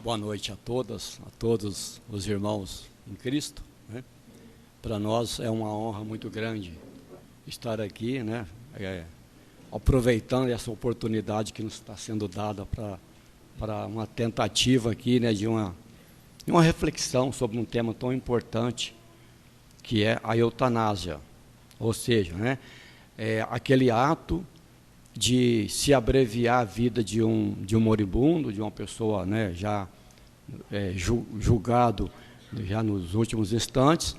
Boa noite a todos os irmãos em Cristo, né? Para nós é uma honra muito grande estar aqui, né? Aproveitando essa oportunidade que nos está sendo dada para uma tentativa aqui, né, de uma reflexão sobre um tema tão importante que é a eutanásia, ou seja, né, aquele ato de se abreviar a vida de um moribundo, de uma pessoa, né, já julgado já nos últimos instantes,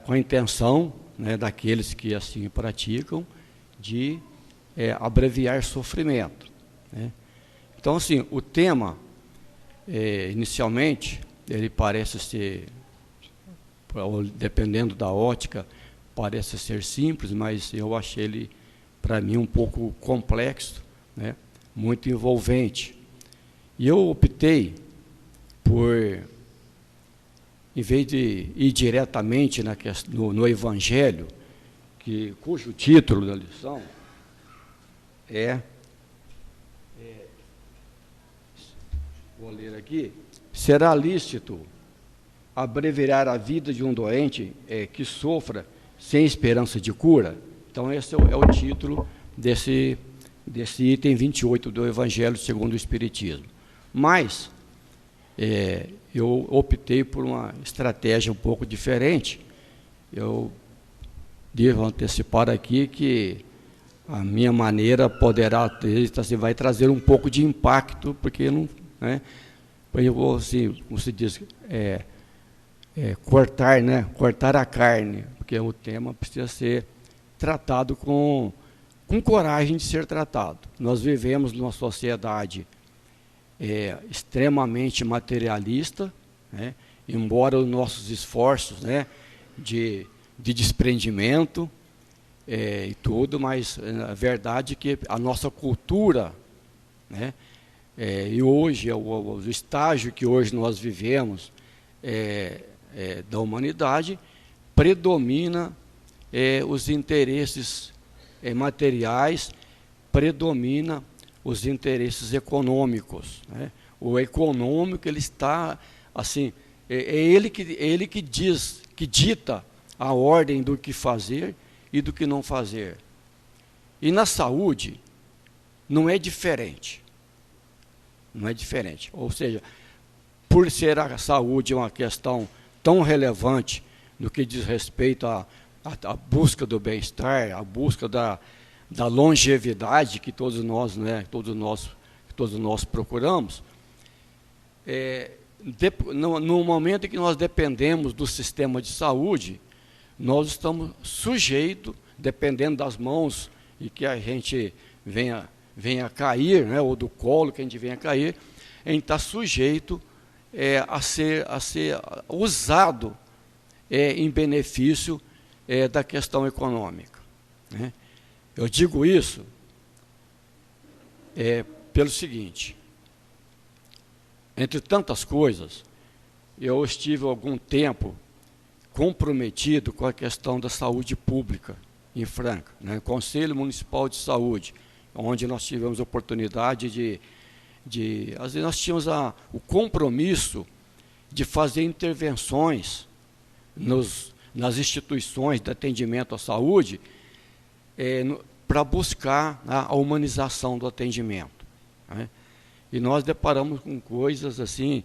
com a intenção, né, daqueles que assim praticam, de abreviar sofrimento, né? Então, assim, o tema, inicialmente, ele parece ser, dependendo da ótica, parece ser simples, mas eu achei ele, para mim, um pouco complexo, né? Muito envolvente. E eu optei por, em vez de ir diretamente no Evangelho, cujo título da lição vou ler aqui: será lícito abreviar a vida de um doente que sofra sem esperança de cura? Então, esse é o título desse item 28 do Evangelho segundo o Espiritismo. Mas eu optei por uma estratégia um pouco diferente. Eu devo antecipar aqui que a minha maneira poderá ter, assim, vai trazer um pouco de impacto, porque não, né, eu vou, assim, como se diz, cortar a carne, porque o tema precisa ser tratado com coragem de ser tratado. Nós vivemos numa sociedade extremamente materialista, né, embora os nossos esforços, né, de desprendimento e tudo, mas a verdade é que a nossa cultura, né, e hoje, o estágio que hoje nós vivemos da humanidade, predomina os interesses materiais, predomina os interesses econômicos, né? O econômico, ele está, assim, ele que diz, que dita a ordem do que fazer e do que não fazer. E na saúde, não é diferente. Não é diferente. Ou seja, por ser a saúde uma questão tão relevante no que diz respeito à busca do bem-estar, à busca da longevidade que todos nós, né, todos nós procuramos, no momento em que nós dependemos do sistema de saúde, nós estamos sujeitos, dependendo das mãos e que a gente venha cair, né, ou do colo que a gente venha cair, a gente está sujeito a ser usado em benefício da questão econômica, né? Eu digo isso pelo seguinte: entre tantas coisas, eu estive algum tempo comprometido com a questão da saúde pública em Franca, né? Conselho Municipal de Saúde, onde nós tivemos a oportunidade às vezes nós tínhamos o compromisso de fazer intervenções nas instituições de atendimento à saúde, para buscar a humanização do atendimento, né? E nós deparamos com coisas assim,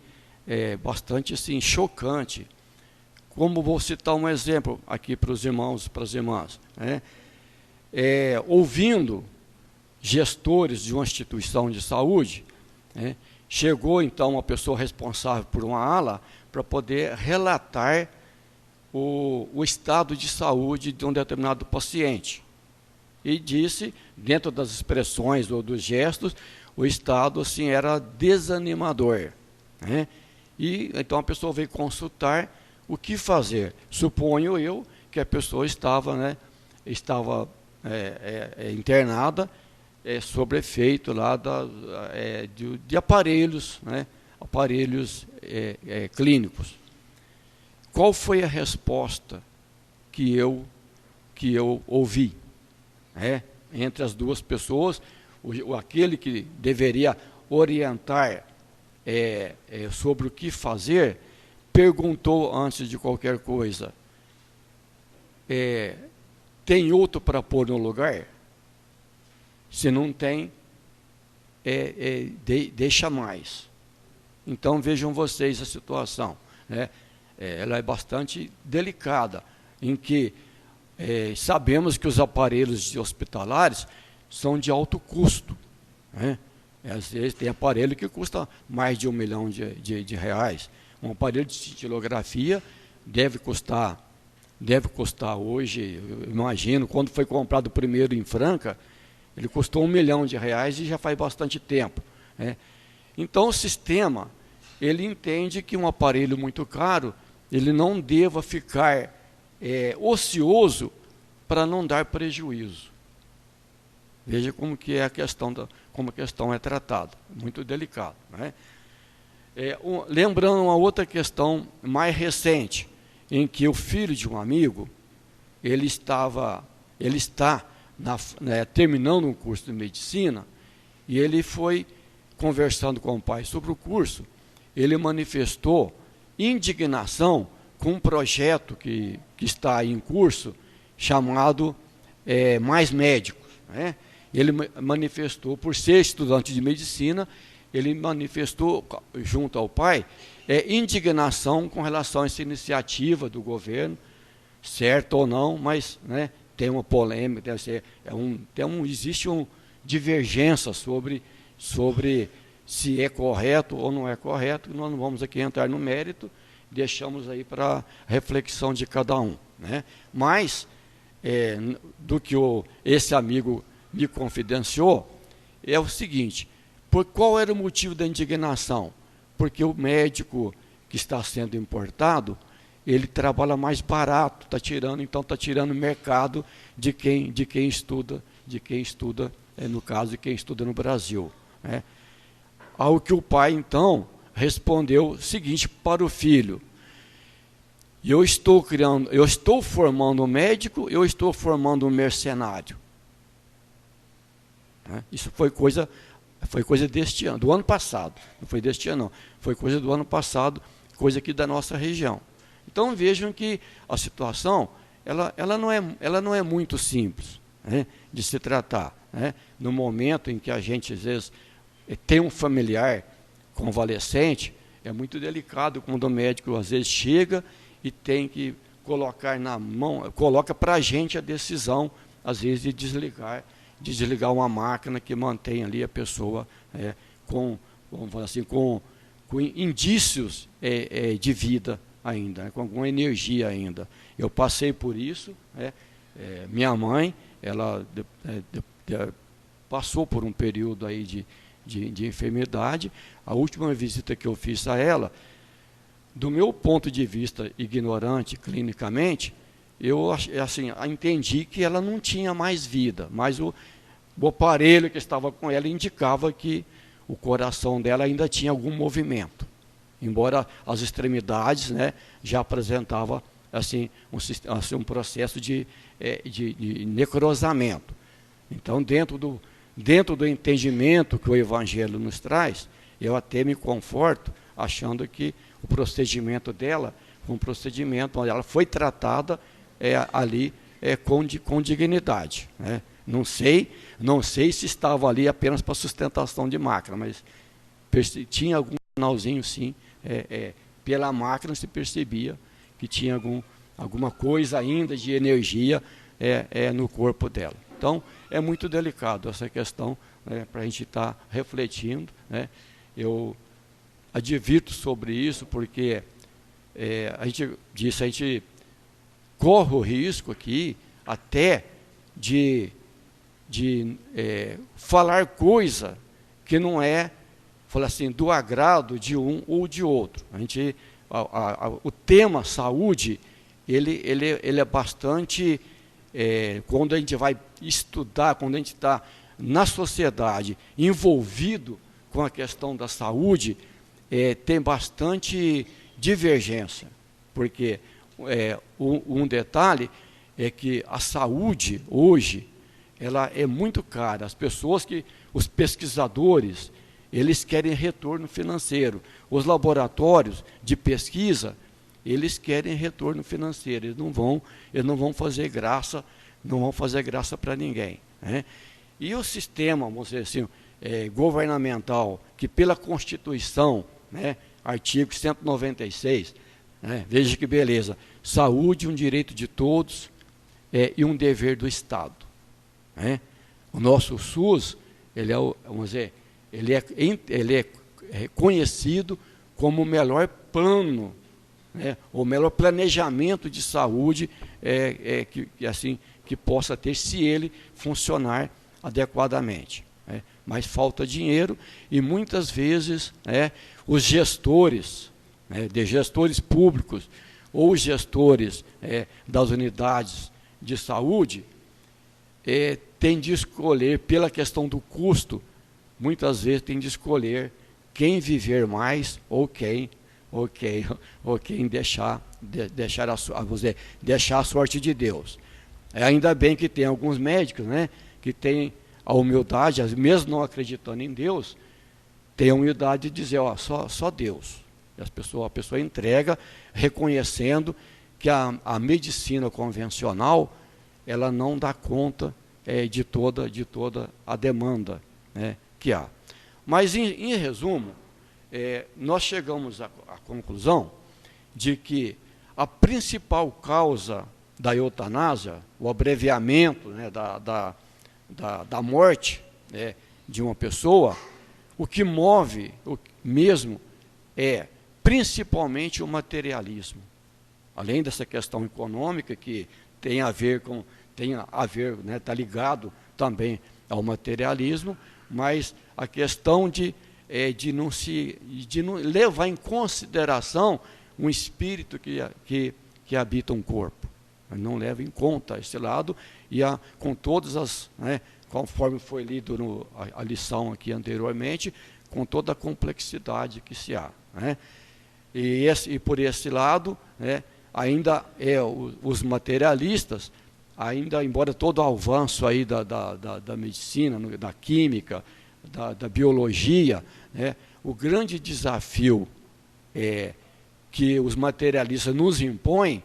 bastante assim, chocantes. Como vou citar um exemplo aqui para os irmãos e para as irmãs, né? Ouvindo gestores de uma instituição de saúde, né, chegou então uma pessoa responsável por uma ala para poder relatar o estado de saúde de um determinado paciente. E disse, dentro das expressões ou dos gestos, o estado assim era desanimador, né? E então a pessoa veio consultar o que fazer. Suponho eu que a pessoa estava internada sob efeito lá de aparelhos, né? Aparelhos clínicos. Qual foi a resposta que eu ouvi? Entre as duas pessoas, aquele que deveria orientar sobre o que fazer, perguntou antes de qualquer coisa, tem outro para pôr no lugar? Se não tem, deixa mais. Então vejam vocês a situação, né? Ela é bastante delicada, em que sabemos que os aparelhos hospitalares são de alto custo, né? Às vezes tem aparelho que custa mais de R$1 milhão de reais. Um aparelho de cintilografia deve custar hoje, eu imagino, quando foi comprado o primeiro em Franca, ele custou R$1 milhão e já faz bastante tempo, né? Então o sistema, ele entende que um aparelho muito caro, ele não deva ficar ocioso para não dar prejuízo. Veja como que é a questão como a questão é tratada, muito delicado, né? Lembrando uma outra questão mais recente, em que o filho de um amigo, ele está terminando um curso de medicina, e ele foi conversando com o pai sobre o curso, ele manifestou indignação com um projeto que está em curso, chamado Mais Médicos, né? Ele manifestou, por ser estudante de medicina, ele manifestou, junto ao pai, indignação com relação a essa iniciativa do governo, certo ou não, mas, né, tem uma polêmica, deve ser, existe uma divergência sobre se é correto ou não é correto. Nós não vamos aqui entrar no mérito, deixamos aí para reflexão de cada um, né? Mas, do que esse amigo me confidenciou, é o seguinte: qual era o motivo da indignação? Porque o médico que está sendo importado, ele trabalha mais barato, está tirando mercado de quem estuda, no caso, de quem estuda no Brasil, né? Ao que o pai, então, respondeu o seguinte para o filho: eu estou formando um médico, eu estou formando um mercenário. Isso foi coisa deste ano, do ano passado, não foi deste ano não, foi coisa do ano passado, coisa aqui da nossa região. Então vejam que a situação, ela não é muito simples, né, de se tratar, né? No momento em que a gente, às vezes, tem um familiar convalescente, é muito delicado quando o médico, às vezes, chega e tem que colocar na mão, coloca para a gente a decisão, às vezes, de desligar uma máquina que mantém ali a pessoa com, vamos falar assim, com indícios de vida ainda, né, com alguma energia ainda. Eu passei por isso, né? Minha mãe, ela passou por um período aí de enfermidade. A última visita que eu fiz a ela, do meu ponto de vista ignorante clinicamente, eu assim, entendi que ela não tinha mais vida, mas o aparelho que estava com ela indicava que o coração dela ainda tinha algum movimento, embora as extremidades, né, já apresentava assim, um processo de necrosamento. Então, dentro do entendimento que o Evangelho nos traz, eu até me conforto achando que o procedimento dela foi um procedimento onde ela foi tratada ali com dignidade, né? Não sei se estava ali apenas para sustentação de máquina, mas tinha algum sinalzinho, sim, pela máquina se percebia que tinha alguma coisa ainda de energia no corpo dela. Então, é muito delicado essa questão, né, para a gente estar refletindo, né? Eu advirto sobre isso porque a gente corre o risco aqui até de falar coisa que não falar assim, do agrado de um ou de outro. O tema saúde, ele é bastante, quando a gente vai estudar, quando a gente está na sociedade envolvido com a questão da saúde, tem bastante divergência, porque um detalhe é que a saúde hoje, ela é muito cara. Os pesquisadores, eles querem retorno financeiro. Os laboratórios de pesquisa, eles querem retorno financeiro, eles não vão fazer graça, não vão fazer graça para ninguém, né? E o sistema, vamos dizer assim, governamental, que pela Constituição, né, artigo 196, né, veja que beleza, saúde, um direito de todos e um dever do Estado, né? O nosso SUS, vamos dizer, ele é conhecido como o melhor plano, né, o melhor planejamento de saúde que possa ter, se ele funcionar adequadamente, né? Mas falta dinheiro e muitas vezes, né, os gestores, né, de gestores públicos ou os gestores das unidades de saúde têm de escolher, pela questão do custo, muitas vezes tem de escolher quem viver mais ou quem deixar a sorte de Deus. Ainda bem que tem alguns médicos, né, que têm a humildade, mesmo não acreditando em Deus, tem a humildade de dizer, só Deus. E a pessoa entrega, reconhecendo que a medicina convencional, ela não dá conta de toda a demanda, né, que há. Mas, em resumo, nós chegamos à conclusão de que a principal causa da eutanásia, o abreviamento, né, da morte, né, de uma pessoa, o que move mesmo é principalmente o materialismo. Além dessa questão econômica que tem a ver, né, está ligado também ao materialismo, mas a questão de não levar em consideração um espírito que habita um corpo. Não leva em conta esse lado, e com todas as, né, conforme foi lido a lição aqui anteriormente, com toda a complexidade que se há, né? E por esse lado, né, ainda os materialistas, ainda, embora todo o avanço aí da medicina, da química, da biologia, né, o grande desafio que os materialistas nos impõem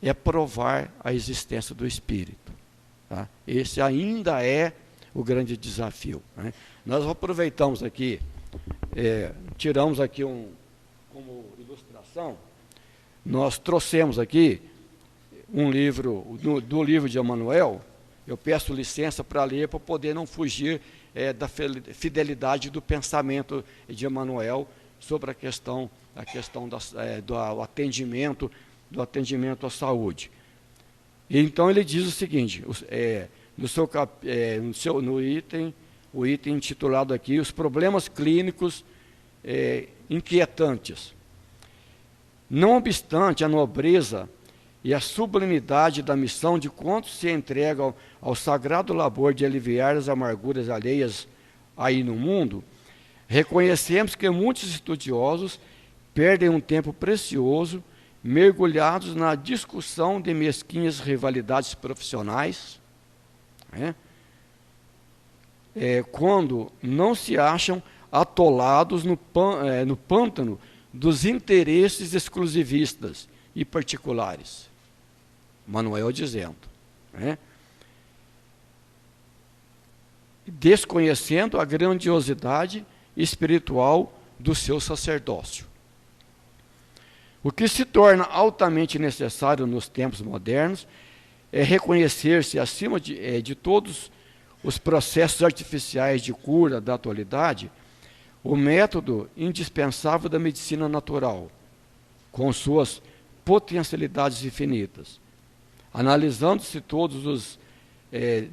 é provar a existência do Espírito, tá? Esse ainda é o grande desafio, né? Nós aproveitamos aqui, tiramos aqui como ilustração, nós trouxemos aqui um livro, do livro de Emmanuel. Eu peço licença para ler, para poder não fugir da fidelidade do pensamento de Emmanuel sobre a questão do atendimento à saúde. E então ele diz o seguinte, o item intitulado aqui, os problemas clínicos inquietantes. Não obstante a nobreza e a sublimidade da missão de quantos se entregam ao sagrado labor de aliviar as amarguras alheias aí no mundo, reconhecemos que muitos estudiosos perdem um tempo precioso mergulhados na discussão de mesquinhas rivalidades profissionais, né, quando não se acham atolados no pântano dos interesses exclusivistas e particulares. Manuel dizendo, né, desconhecendo a grandiosidade espiritual do seu sacerdócio. O que se torna altamente necessário nos tempos modernos é reconhecer-se, acima de todos os processos artificiais de cura da atualidade, o método indispensável da medicina natural, com suas potencialidades infinitas. Analisando-se todos os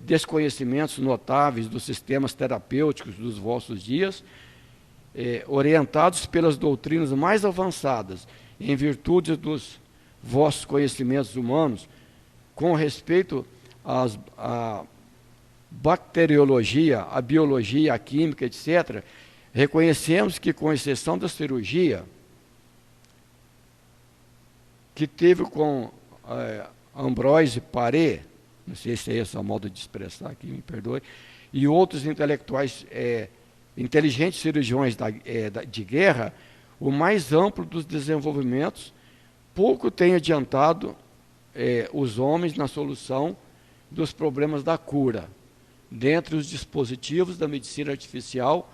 desconhecimentos notáveis dos sistemas terapêuticos dos vossos dias, orientados pelas doutrinas mais avançadas, em virtude dos vossos conhecimentos humanos, com respeito à bacteriologia, à biologia, à química, etc., reconhecemos que, com exceção da cirurgia, que teve com Ambroise Paré, não sei se é esse o modo de expressar aqui, me perdoe, e outros intelectuais inteligentes cirurgiões de guerra, o mais amplo dos desenvolvimentos, pouco tem adiantado os homens na solução dos problemas da cura, dentre os dispositivos da medicina artificial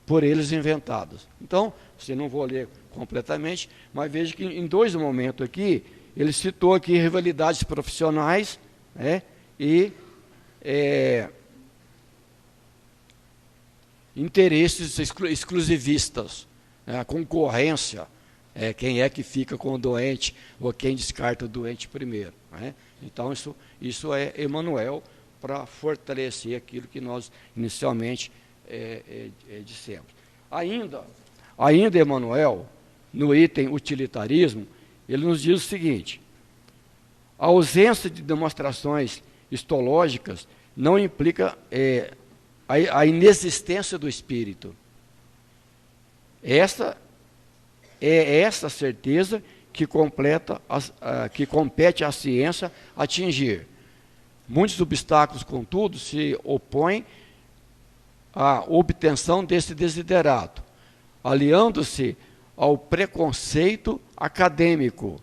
por eles inventados. Então, você não vou ler completamente, mas veja que em 2 momentos aqui, ele citou aqui rivalidades profissionais, né, e interesses exclusivistas, né, a concorrência, quem é que fica com o doente ou quem descarta o doente primeiro. Né? Então, isso é Emmanuel para fortalecer aquilo que nós inicialmente dissemos. Ainda Emmanuel, no item utilitarismo, ele nos diz o seguinte: a ausência de demonstrações histológicas não implica a inexistência do espírito. Essa certeza que compete à ciência atingir. Muitos obstáculos, contudo, se opõem à obtenção desse desiderato, aliando-se ao preconceito acadêmico.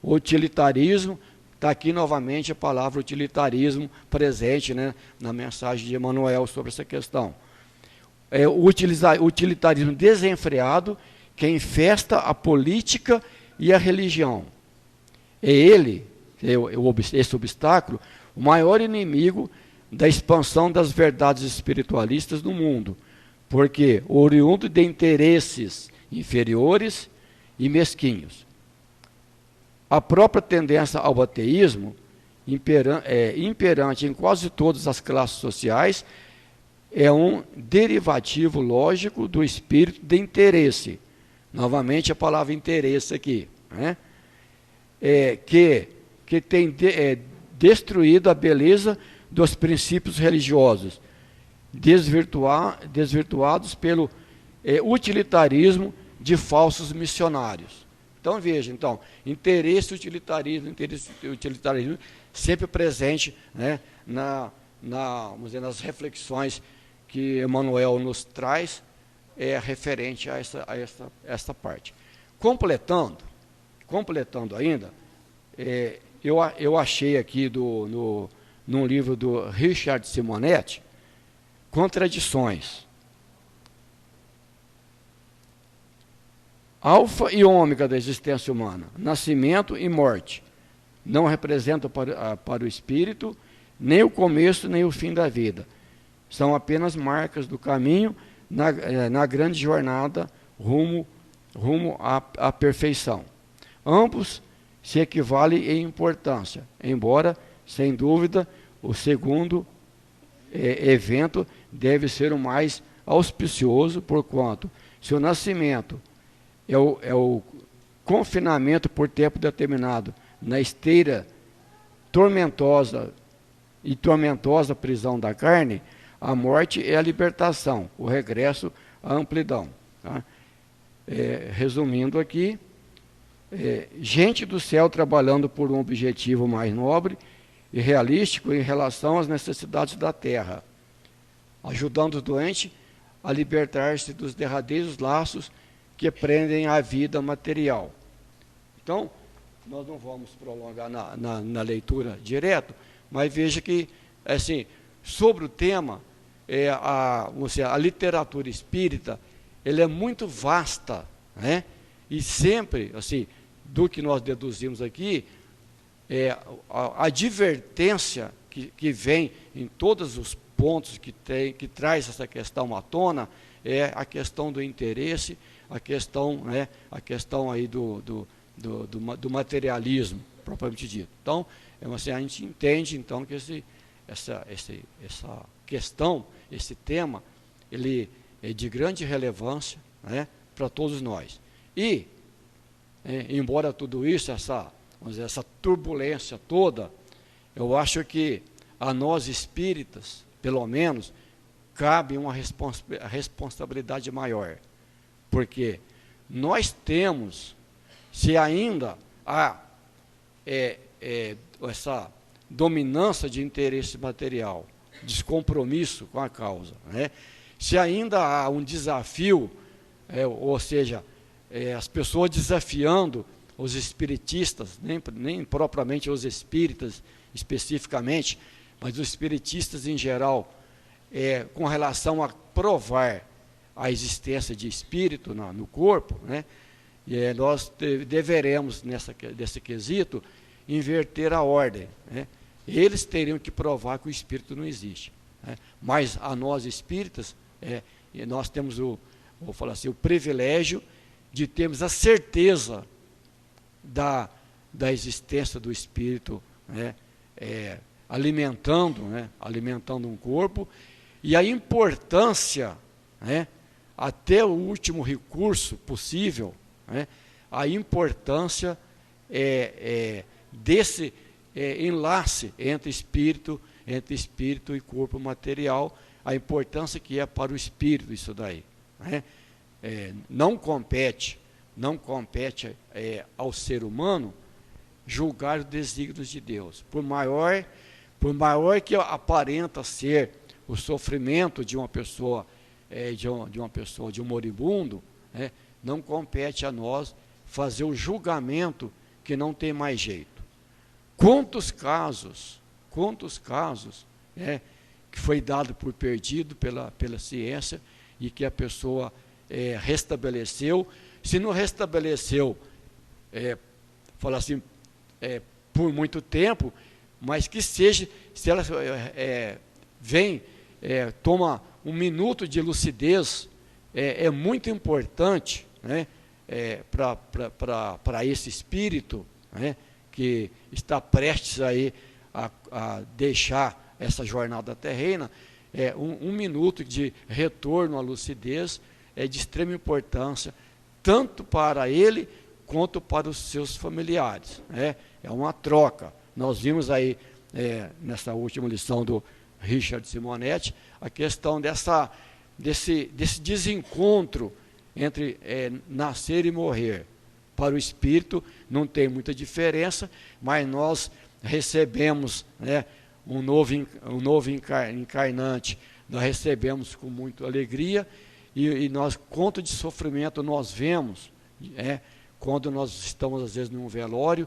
O utilitarismo, está aqui novamente a palavra utilitarismo presente, né, na mensagem de Emmanuel sobre essa questão. O utilitarismo desenfreado que infesta a política e a religião. Esse obstáculo, o maior inimigo da expansão das verdades espiritualistas no mundo, porque oriundo de interesses inferiores e mesquinhos. A própria tendência ao ateísmo, imperante em quase todas as classes sociais, é um derivativo lógico do espírito de interesse. Novamente a palavra interesse aqui, né? Que tem destruído a beleza dos princípios religiosos, desvirtuados pelo utilitarismo de falsos missionários. Então veja, interesse e utilitarismo sempre presente, né, vamos dizer, nas reflexões que Emmanuel nos traz, referente a essa parte. Completando ainda, eu achei aqui num livro do Richard Simonetti, Contradições. Alfa e ômega da existência humana, nascimento e morte, não representam para o espírito nem o começo nem o fim da vida. São apenas marcas do caminho na grande jornada rumo à perfeição. Ambos se equivalem em importância, embora, sem dúvida, o segundo evento deve ser o mais auspicioso, porquanto, se o nascimento é o confinamento por tempo determinado na esteira tormentosa prisão da carne, a morte é a libertação, o regresso à amplidão. Tá? Resumindo aqui, gente do céu trabalhando por um objetivo mais nobre e realístico em relação às necessidades da terra, ajudando o doente a libertar-se dos derradeiros laços que prendem a vida material. Então, nós não vamos prolongar na leitura direto, mas veja que, assim, sobre o tema, a literatura espírita, ela é muito vasta, né? E sempre, assim, do que nós deduzimos aqui, a advertência que vem em todos os pontos que traz essa questão à tona, é a questão do interesse, a questão aí do materialismo, propriamente dito. Então, assim, a gente entende, então, que essa questão, esse tema, ele é de grande relevância, né, para todos nós. E, embora tudo isso, essa turbulência toda, eu acho que a nós espíritas, pelo menos, cabe uma responsabilidade maior. Porque nós temos, se ainda há essa dominância de interesse material, descompromisso com a causa, né? Se ainda há um desafio, ou seja, as pessoas desafiando os espiritistas, nem propriamente os espíritas especificamente, mas os espiritistas em geral, com relação a provar a existência de espírito no corpo, né? E nós deveremos, nesse quesito, inverter a ordem, né? Eles teriam que provar que o espírito não existe, né? Mas a nós espíritas, nós temos vou falar assim, o privilégio de termos a certeza da existência do espírito, né? Alimentando um corpo, e a importância, né? Até o último recurso possível, né? A importância desse enlace entre espírito e corpo material, a importância que é para o espírito isso daí, né? Não compete ao ser humano julgar os desígnios de Deus, por maior que aparenta ser o sofrimento de uma pessoa, de um moribundo, né? Não compete a nós fazer o julgamento que não tem mais jeito. Quantos casos, que foi dado por perdido pela ciência e que a pessoa restabeleceu. Se não restabeleceu, fala assim, por muito tempo, mas que seja, se ela toma um minuto de lucidez, é muito importante, né? Para esse espírito, né? Que está prestes aí a deixar essa jornada terrena, um minuto de retorno à lucidez é de extrema importância, tanto para ele quanto para os seus familiares, né? É uma troca. Nós vimos aí, nessa última lição do Richard Simonetti, a questão desse desencontro entre nascer e morrer. Para o espírito não tem muita diferença, mas nós recebemos, né, um novo encarnante, nós recebemos com muita alegria, e nós, quanto de sofrimento nós vemos, quando nós estamos às vezes num velório,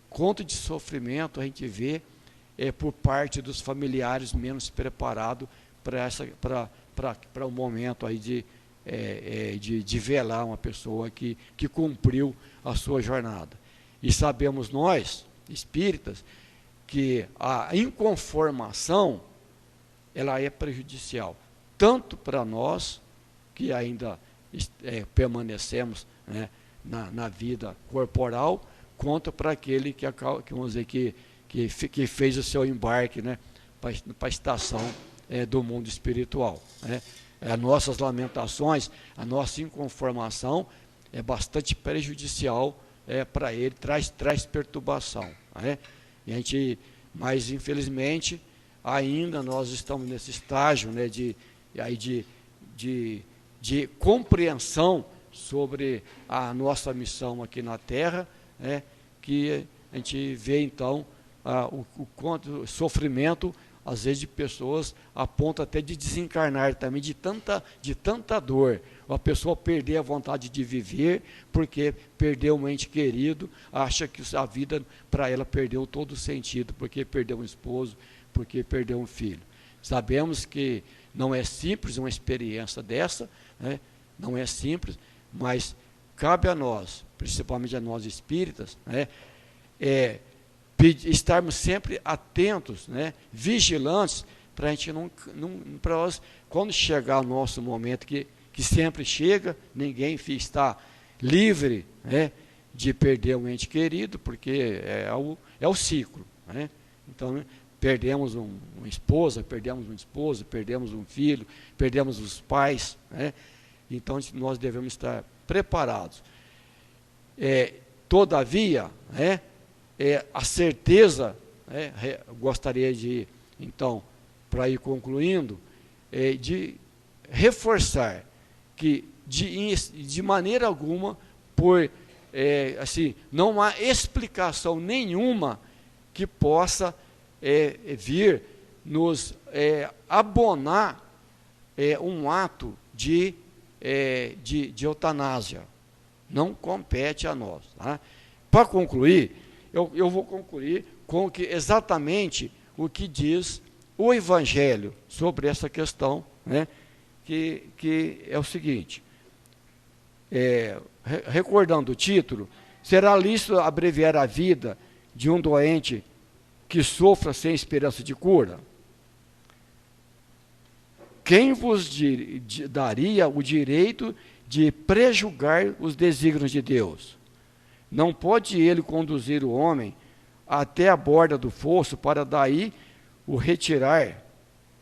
quanto de sofrimento a gente vê por parte dos familiares menos preparados para o momento aí de velar uma pessoa que cumpriu a sua jornada. E sabemos nós, espíritas, que a inconformação ela é prejudicial, tanto para nós, que ainda permanecemos, né, na vida corporal, quanto para aquele que vamos dizer, que fez o seu embarque, né, para a estação do mundo espiritual, né? As nossas lamentações, a nossa inconformação é bastante prejudicial para ele, traz perturbação, né? Mas infelizmente ainda nós estamos nesse estágio, né, de compreensão sobre a nossa missão aqui na Terra, né, que a gente vê então o sofrimento, às vezes, de pessoas a ponto até de desencarnar também, de tanta dor. A pessoa perder a vontade de viver porque perdeu um ente querido, acha que a vida para ela perdeu todo o sentido, porque perdeu um esposo, porque perdeu um filho. Sabemos que não é simples uma experiência dessa, né? Não é simples, mas cabe a nós, principalmente a nós espíritas, né, estarmos sempre atentos, né, vigilantes, para a gente quando chegar o nosso momento, que sempre chega, ninguém está livre, né, de perder um ente querido, porque é o ciclo, né? Então, perdemos uma esposa, perdemos um esposo, perdemos um filho, perdemos os pais, né? Então nós devemos estar preparados. Todavia, né, a certeza, gostaria de, então, para ir concluindo, de reforçar que de maneira alguma, assim, não há explicação nenhuma que possa vir nos abonar um ato de eutanásia. Não compete a nós. Tá? Para concluir, eu vou concluir com exatamente o que diz o Evangelho sobre essa questão, né? que é o seguinte, recordando o título, será lícito abreviar a vida de um doente que sofra sem esperança de cura? Quem vos daria o direito de prejulgar os desígnios de Deus? Não pode ele conduzir o homem até a borda do fosso para daí o retirar,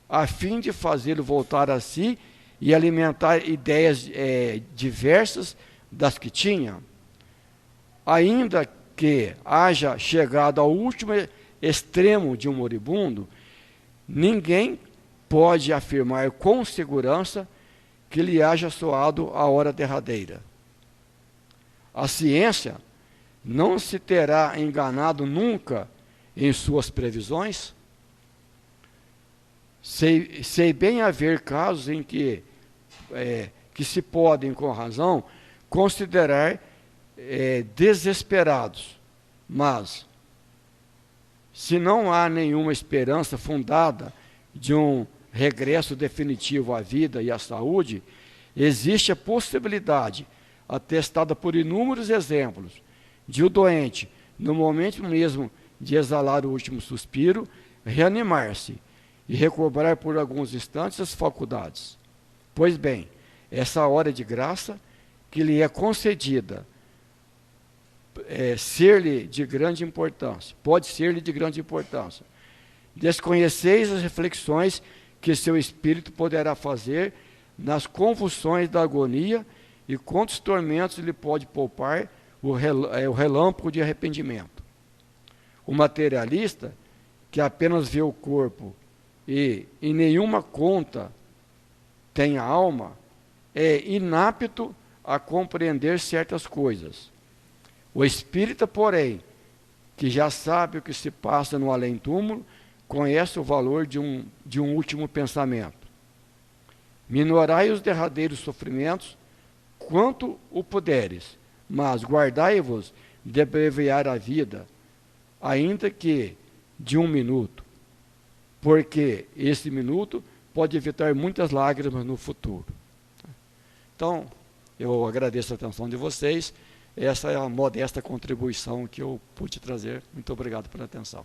a fim de fazê-lo voltar a si e alimentar ideias diversas das que tinha? Ainda que haja chegado ao último extremo de um moribundo, ninguém pode afirmar com segurança que lhe haja soado a hora derradeira. A ciência não se terá enganado nunca em suas previsões? Sei bem haver casos em que se podem, com razão, considerar desesperados, mas se não há nenhuma esperança fundada de um regresso definitivo à vida e à saúde, existe a possibilidade, atestada por inúmeros exemplos, de o doente, no momento mesmo de exalar o último suspiro, reanimar-se e recobrar por alguns instantes as faculdades. Pois bem, essa hora de graça que lhe é concedida ser-lhe de grande importância, pode ser-lhe de grande importância. Desconheceis as reflexões que seu espírito poderá fazer nas convulsões da agonia e quantos tormentos lhe pode poupar o relâmpago de arrependimento. O materialista, que apenas vê o corpo e em nenhuma conta tem a alma, é inapto a compreender certas coisas. O espírita, porém, que já sabe o que se passa no além-túmulo, conhece o valor de um último pensamento. Minorai os derradeiros sofrimentos quanto o puderes, mas guardai-vos de abreviar a vida, ainda que de 1 minuto, porque esse minuto pode evitar muitas lágrimas no futuro. Então, eu agradeço a atenção de vocês. Essa é a modesta contribuição que eu pude trazer. Muito obrigado pela atenção.